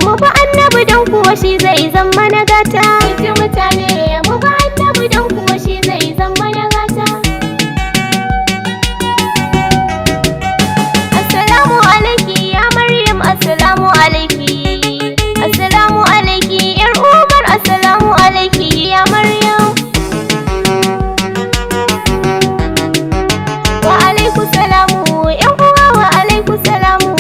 mu ba annabi don kuwa shi zai zama na gata. Ji mutane mu ba annabi don kuwa shi zai zama na gata. Assalamu alaiki ya Maryam, assalamu alaiki. Assalamu alaiki yar Umar, assalamu alaiki ya Maryam. Wa alaikum salamu yan uwa, wa alaikum salamu.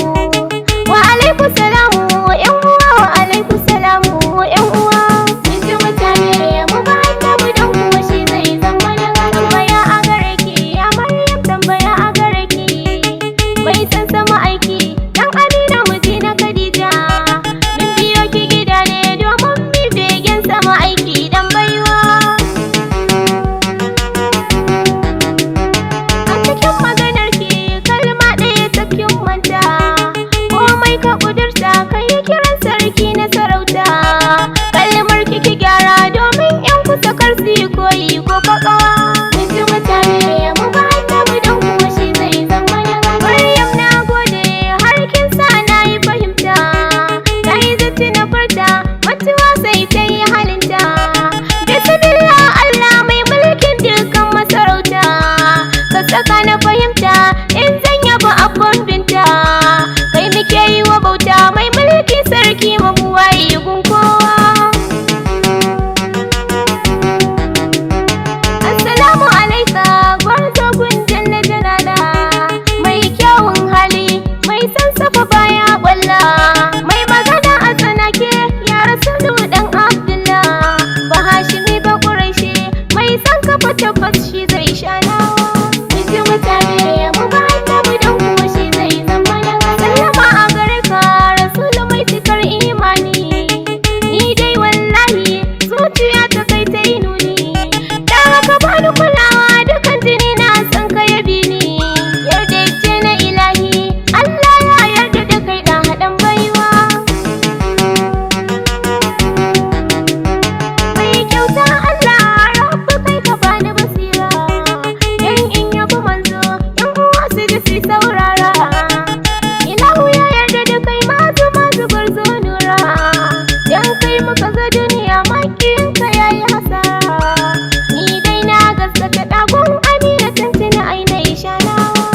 Wa alaikum salamu yan uwa, wa alaikum salamu yan uwa. Ji mutane mu ba annabi don kuwa shi zai zama na gata. Tambaya a gare ki ya Maryam, tambaya a gare ki. Bai san sama aiki dan Amina miji na Khadija. Min biyo ki gida ne domin mi begen sama aiki dan baiwa. A cikin maganar ki kalma ɗaya ta kin manta. Komai ka kudurta kai kiran sarki na sarauta. Kalmar ki gyara domin yan kusa kar su yi koyi ko kakawa. Ji mutane mu ba annabi don kuwa shi zai zama na gata. Maryam na gode har kin sa na yi fahimta. Ta yi zaci na farta mutuwa sai ta yi halinta. Bismillah Allah mai mulkin dukkan masarauta. Ka saka na fahimta in zan yaba abban binta. Kai muke yi wa bauta mai mulki sarki mabuwayi gun kowa. Assalamu alaika gwarzo gun janna janana. Mai kyawun hali mai sansafa baya kwalla. Mai magana a tsanake ya Rasulu dan Abdullah. Ba Hashimi ba Quraishi mai san kafa tabbas shi zai sha nawa. Ji mutane mu ba annabi don kuwa shi zai zama na gata. Sallama a gare ka Rasulu mai cikar imani. Ni dai wallahi zuciya ta kai ta yi nuni. Da haka bani kulawa dukan jini na san ka yabi ni. Yarda ce na ilahi Allah ya yarda da kai dan haɗin baiwa. Mai kyauta Allah rabbu kai ka bani basira. Dan in yabi manzo yan uwa su ji su saurara. Ilahu ya yarda da kai mazu mazu barzo nura. Dan kai muka zo duniya makin ka yayi hasara. Ni dai na gaskata dagon Amina tuntuni aina ishanawa.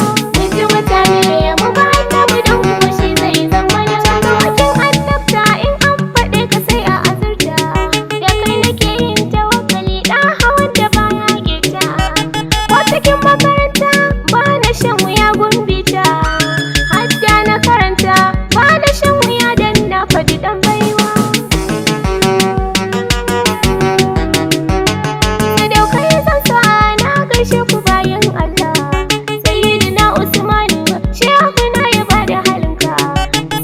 Ji mutane mu ba annabi don kuwa shi zai zama na gata. Wakin annabta in an faɗe ka sai a azurta. Da kai nake yin tawakkali ɗan hawan da baya gita. Ko cikin makaranta ba na shan wuya gumbita. Hadda na karanta ba na shan wuya dan na faɗi ɗan baiwa. Sadaukai zan sa na gaishe ku bayan Allah. Sayyidina Usmanu shehu na ya bada halinka.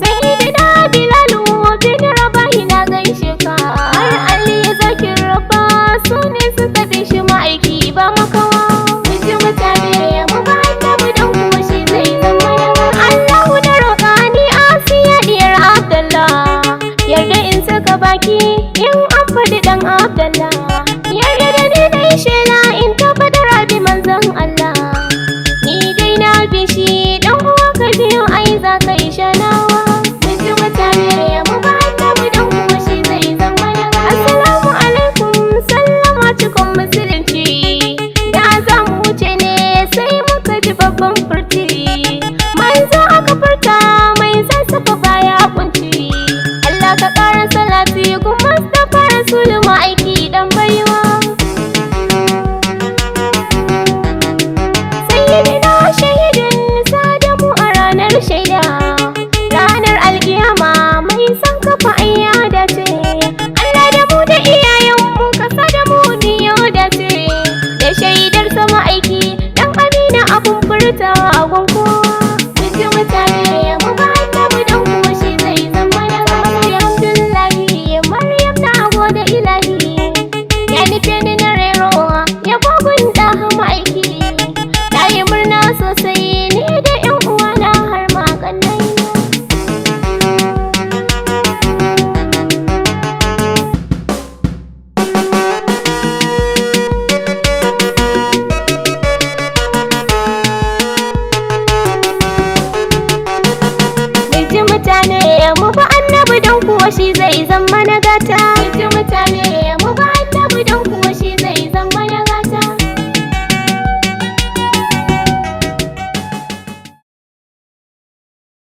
Sayyidina Bilalu bin Rabahi na gaishe ka. Har Ali zakin Rabba su ne suka bi shi ma'aiki ba makawa. Ji mutane mu ba annabi don kuwa shi zai zama na gata. Allahu na roƙa ni Asiya diyar Abdullah. Yarda in saka baki in an faɗi ɗan Abdullah. Yarda da ni na yi shela in ta faɗa rabi manzon Allah. Ni dai na bi shi ɗan uwa ka biyo ai za ka yi shanawa. Ji mutane mu ba annabi don kuwa shi zai zama na gata. Assalamu alaikum sallama cikon musulunci. Da za mu wuce ne sai muka ji babban furti. Manzo aka furta mai sassafa baya kunci. Allah ka ƙara salati gun Mustafa Rasulu ma'aiki dan baiwa. Sayyidina shahidin sadamu a ranar shaida. Ranar alkiyama mai san kafa ayya dace. Allah da mu da iyayenmu ka sa da mu niyo dace. Da shaidar sama aiki dan Amina abun furtawa a gun kowa. Ji mutane mu ba annabi don kuwa shi zai zama na gata. Alhamdulillahi Maryam na gode ilahi. Ya nufe ni na rero ya gogun da ma'aiki. Na yi murna sosai ni da yan uwana har ma kannai. shi zai zama na gata.